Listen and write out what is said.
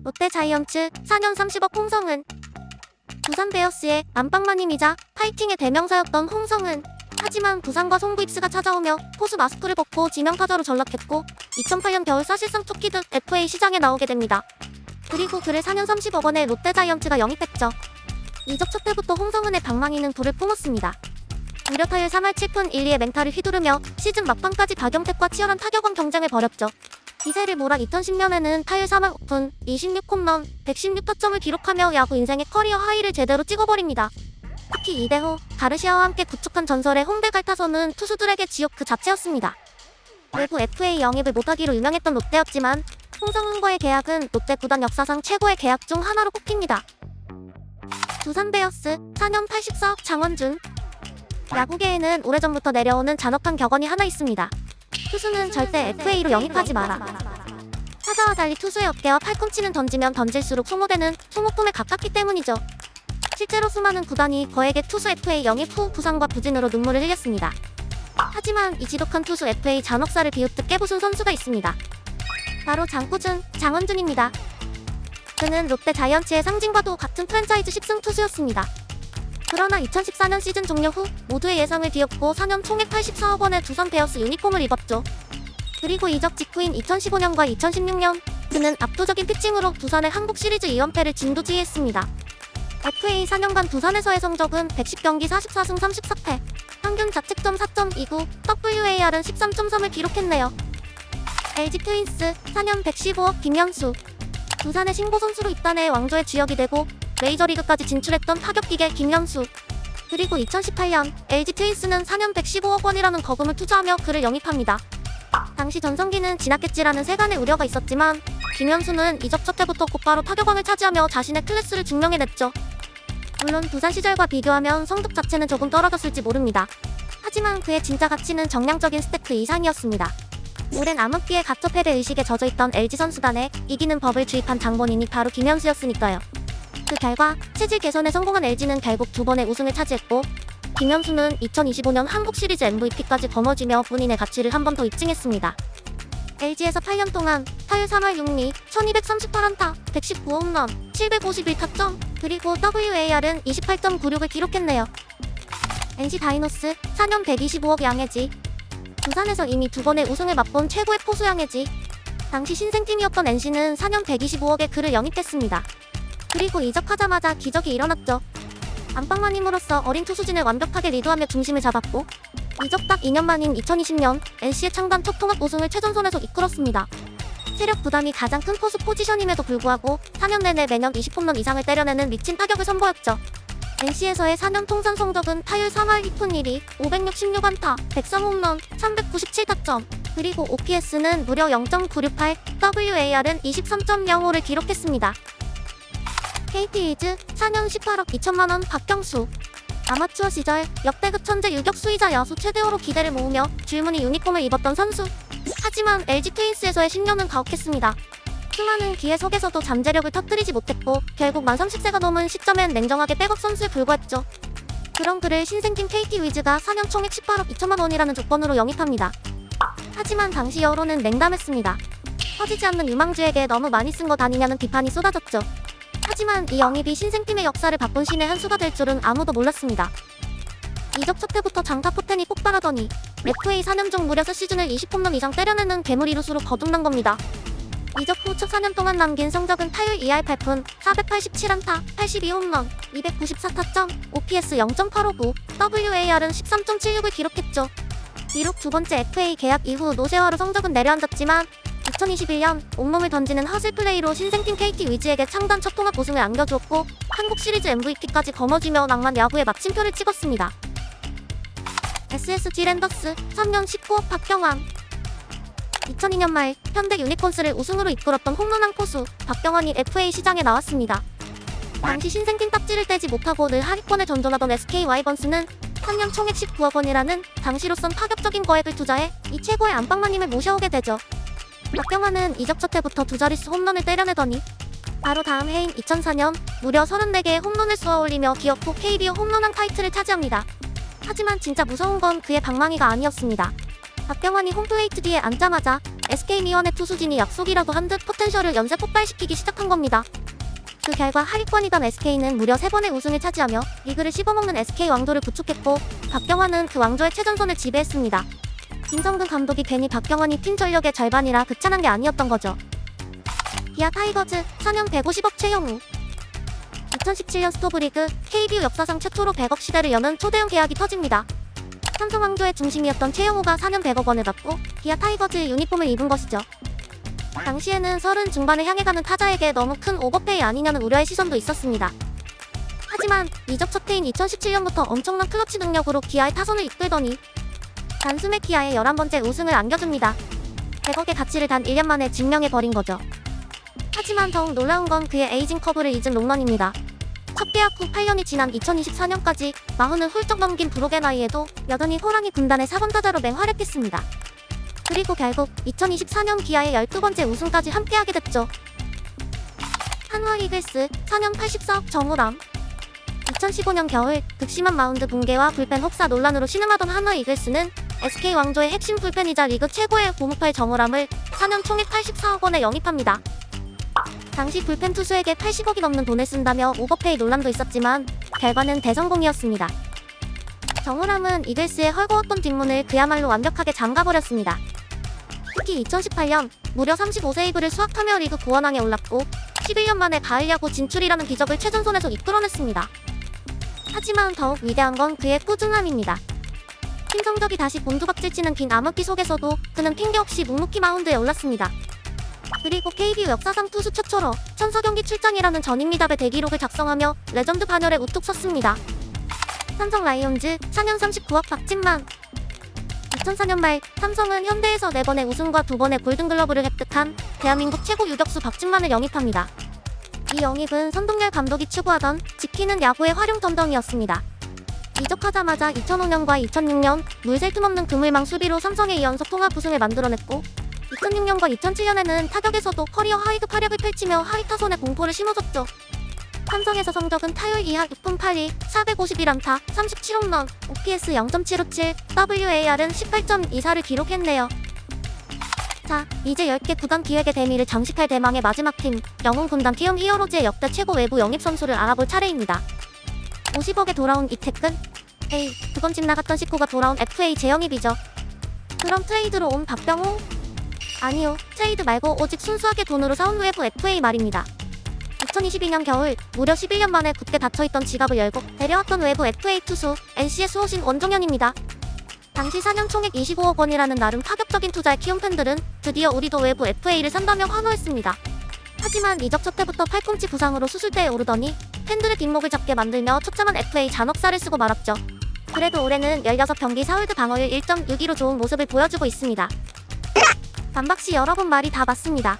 롯데 자이언츠 4년 30억 홍성은. 두산 베어스의 안방마님이자 파이팅의 대명사였던 홍성은 하지만 부상과 송구 입스가 찾아오며 포수 마스크를 벗고 지명타자로 전락했고 2008년 겨울 사실상 쫓기듯 FA 시장에 나오게 됩니다. 그리고 그를 4년 30억 원에 롯데 자이언츠가 영입했죠. 이적 첫 해부터 홍성은의 방망이는 불을 뿜었습니다. 무려 타율 3할 7푼 1리의 맹타를 휘두르며 시즌 막판까지 박영택과 치열한 타격왕 경쟁을 벌였죠. 기세를 몰아 2010년에는 타율 3할 5푼 26홈런 116타점을 기록하며 야구 인생의 커리어 하이를 제대로 찍어버립니다. 특히 이대호, 가르시아와 함께 구축한 전설의 홍대 갈타선은 투수들에게 지옥 그 자체였습니다. 외부 FA 영입을 못하기로 유명했던 롯데였지만 홍성은과의 계약은 롯데 구단 역사상 최고의 계약 중 하나로 꼽힙니다. 두산 베어스 4년 84억 장원준. 야구계에는 오래전부터 내려오는 잔혹한 격언이 하나 있습니다. 투수는 절대 FA로 영입하지 마라. 타자와 달리 투수의 어깨와 팔꿈치는 던지면 던질수록 소모되는 소모품에 가깝기 때문이죠. 실제로 수많은 구단이 거액의 투수 FA 영입 후 부상과 부진으로 눈물을 흘렸습니다. 하지만 이 지독한 투수 FA 잔혹사를 비웃듯 깨부순 선수가 있습니다. 바로 장꾸준, 장원준입니다. 그는 롯데 자이언츠의 상징과도 같은 프랜차이즈 10승 투수였습니다. 그러나 2014년 시즌 종료 후 모두의 예상을 뒤엎고 4년 총액 84억 원의 두산 베어스 유니폼을 입었죠. 그리고 이적 직후인 2015년과 2016년 그는 압도적인 피칭으로 두산의 한국 시리즈 2연패를 진두지휘했습니다. FA 4년간 두산에서의 성적은 110경기 44승 34패, 평균 자책점 4.29, WAR은 13.3을 기록했네요. LG 트윈스 4년 115억 김현수. 두산의 신고 선수로 입단해 왕조의 주역이 되고 메이저리그까지 진출했던 타격기계 김현수. 그리고 2018년 LG 트윈스는 4년 115억 원이라는 거금을 투자하며 그를 영입합니다. 당시 전성기는 지났겠지라는 세간의 우려가 있었지만 김현수는 이적 첫 해부터 곧바로 타격왕을 차지하며 자신의 클래스를 증명해냈죠. 물론 두산 시절과 비교하면 성적 자체는 조금 떨어졌을지 모릅니다. 하지만 그의 진짜 가치는 정량적인 스태트 이상이었습니다. 오랜 암흑기에 가처 패배 의식에 젖어있던 LG 선수단에 이기는 법을 주입한 장본인이 바로 김현수였으니까요. 그 결과 체질 개선에 성공한 LG는 결국 2번의 우승을 차지했고 김현수는 2025년 한국 시리즈 MVP까지 거머쥐며 본인의 가치를 한 번 더 입증했습니다. LG에서 8년 동안 타율 3할 6리, 1238안타, 119홈런, 751타점, 그리고 WAR은 28.96을 기록했네요. NC 다이노스 4년 125억 양혜지. 두산에서 이미 2번의 우승을 맛본 최고의 포수 양혜지. 당시 신생팀이었던 NC는 4년 125억에 그를 영입했습니다. 그리고 이적하자마자 기적이 일어났죠. 안방마님으로서 어린 투수진을 완벽하게 리드하며 중심을 잡았고 이적 딱 2년 만인 2020년 NC의 창단 첫 통합 우승을 최전선에서 이끌었습니다. 체력 부담이 가장 큰 포수 포지션임에도 불구하고 4년 내내 매년 20홈런 이상을 때려내는 미친 타격을 선보였죠. NC에서의 4년 통산 성적은 타율 3할 2푼 1리, 566안타, 103홈런, 397타점, 그리고 OPS는 무려 0.968, WAR은 23.05를 기록했습니다. KT 위즈 4년 18억 2천만원 박경수. 아마추어 시절 역대급 천재 유격수이자 야수 최대호로 기대를 모으며 줄무늬 유니폼을 입었던 선수. 하지만 LG 트윈스에서의 10년은 가혹했습니다. 수많은 기회 속에서도 잠재력을 터뜨리지 못했고 결국 만 30세가 넘은 시점엔 냉정하게 백업 선수에 불과했죠. 그런 그를 신생팀 KT 위즈가 4년 총액 18억 2천만 원이라는 조건으로 영입합니다. 하지만 당시 여론은 냉담했습니다. 터지지 않는 유망주에게 너무 많이 쓴 것 아니냐는 비판이 쏟아졌죠. 하지만 이 영입이 신생팀의 역사를 바꾼 신의 한 수가 될 줄은 아무도 몰랐습니다. 이적 첫 해부터 장타 포텐이 폭발하더니 FA 4년 중 무려 3시즌을 20홈런 이상 때려내는 괴물 이루수로 거듭난 겁니다. 이적 후 첫 4년 동안 남긴 성적은 타율 2할 8푼, 487안타, 82홈런, 294타점, OPS 0.859, WAR은 13.76을 기록했죠. 비록 두 번째 FA 계약 이후 노세화로 성적은 내려앉았지만 2021년 온몸을 던지는 허슬 플레이로 신생팀 KT 위즈에게 창단 첫 통합 우승을 안겨주었고 한국 시리즈 MVP까지 거머쥐며 낭만 야구의 마침표를 찍었습니다. SSG 랜더스 3년 19억 박경환. 2002년 말 현대 유니콘스를 우승으로 이끌었던 홈런왕 포수 박경환이 FA 시장에 나왔습니다. 당시 신생팀 딱지를 떼지 못하고 늘 하위권에 전전하던 SK 와이번스는 3년 총액 19억 원이라는 당시로선 파격적인 거액을 투자해 이 최고의 안방마님을 모셔오게 되죠. 박경환은 이적 첫 해부터 두 자릿수 홈런을 때려내더니 바로 다음 해인 2004년 무려 34개의 홈런을 쏘아올리며 기어코 KBO 홈런왕 타이틀을 차지합니다. 하지만 진짜 무서운 건 그의 방망이가 아니었습니다. 박경환이 홈플레이트 뒤에 앉자마자 SK 미원의 투수진이 약속이라도 한 듯 포텐셜을 연쇄 폭발시키기 시작한 겁니다. 그 결과 하위권이던 SK는 무려 3번의 우승을 차지하며 리그를 씹어먹는 SK 왕조를 구축했고 박경환은 그 왕조의 최전선을 지배했습니다. 김성근 감독이 괜히 박경환이 팀 전력의 절반이라 극찬한 게 아니었던 거죠. 기아 타이거즈 4년 150억 최영우. 2017년 스토브리그 KBO 역사상 최초로 100억 시대를 여는 초대형 계약이 터집니다. 삼성 왕조의 중심이었던 최영우가 4년 100억 원을 받고 기아 타이거즈의 유니폼을 입은 것이죠. 당시에는 30 중반을 향해 가는 타자에게 너무 큰 오버페이 아니냐는 우려의 시선도 있었습니다. 하지만 이적 첫 해인 2017년부터 엄청난 클러치 능력으로 기아의 타선을 이끌더니 단숨에 기아의 11번째 우승을 안겨줍니다. 100억의 가치를 단 1년 만에 증명해버린 거죠. 하지만 더욱 놀라운 건 그의 에이징 커브를 잊은 롱런입니다. 첫 계약 후 8년이 지난 2024년까지 40을 훌쩍 넘긴 브록의 나이에도 여전히 호랑이 군단의 4번 타자로 맹활약했습니다. 그리고 결국 2024년 기아의 12번째 우승까지 함께하게 됐죠. 한화 이글스 4년 84억 정우람. 2015년 겨울 극심한 마운드 붕괴와 불펜 혹사 논란으로 신음하던 한화 이글스는 SK 왕조의 핵심 불펜이자 리그 최고의 고무팔 정우람을 4년 총액 84억 원에 영입합니다. 당시 불펜 투수에게 80억이 넘는 돈을 쓴다며 오버페이 논란도 있었지만 결과는 대성공이었습니다. 정우람은 이글스의 헐거웠던 뒷문을 그야말로 완벽하게 잠가버렸습니다. 특히 2018년 무려 35세이브를 수확하며 리그 구원왕에 올랐고 11년 만에 가을 야구 진출이라는 기적을 최전선에서 이끌어냈습니다. 하지만 더욱 위대한 건 그의 꾸준함입니다. 팀 성적이 다시 곤두박질치는 긴 암흑기 속에서도 그는 핑계 없이 묵묵히 마운드에 올랐습니다. 그리고 KBO 역사상 투수 최초로 1000서경기 출장이라는 전인미답의 대기록을 작성하며 레전드 반열에 우뚝 섰습니다. 삼성 라이온즈 4년 39억 박진만. 2004년 말 삼성은 현대에서 4번의 우승과 2번의 골든글러브를 획득한 대한민국 최고 유격수 박진만을 영입합니다. 이 영입은 선동열 감독이 추구하던 지키는 야구의 활용 덤덩이였습니다. 이적하자마자 2005년과 2006년 물샐 틈 없는 그물망 수비로 삼성의 2연속 통합 우승을 만들어냈고 2006년과 2007년에는 타격에서도 커리어 하이급 활약을 펼치며 하위 타선에 공포를 심어줬죠. 삼성에서 성적은 타율 2할 6푼 8리, 451안타, 37홈런, OPS 0.757, WAR은 18.24를 기록했네요. 자, 이제 10개 구단 기획의 대미를 장식할 대망의 마지막 팀, 영웅 군단 키움 히어로즈의 역대 최고 외부 영입 선수를 알아볼 차례입니다. 50억에 돌아온 이태근? 에이, 두번 집 나갔던 식구가 돌아온 FA 재영입이죠. 그럼 트레이드로 온 박병호? 아니요, 트레이드 말고 오직 순수하게 돈으로 사온 외부 FA 말입니다. 2022년 겨울 무려 11년 만에 굳게 닫혀있던 지갑을 열고 데려왔던 외부 FA 투수 NC의 수호신 원종현입니다. 당시 4년 총액 25억 원이라는 나름 파격적인 투자에 키움 팬들은 드디어 우리도 외부 FA를 산다며 환호했습니다. 하지만 이적 첫 해부터 팔꿈치 부상으로 수술대에 오르더니 팬들의 뒷목을 잡게 만들며 처참한 FA 잔혹사를 쓰고 말았죠. 그래도 올해는 16경기 4홀드 방어율 1.62로 좋은 모습을 보여주고 있습니다. 반박시 여러분 말이 다 맞습니다.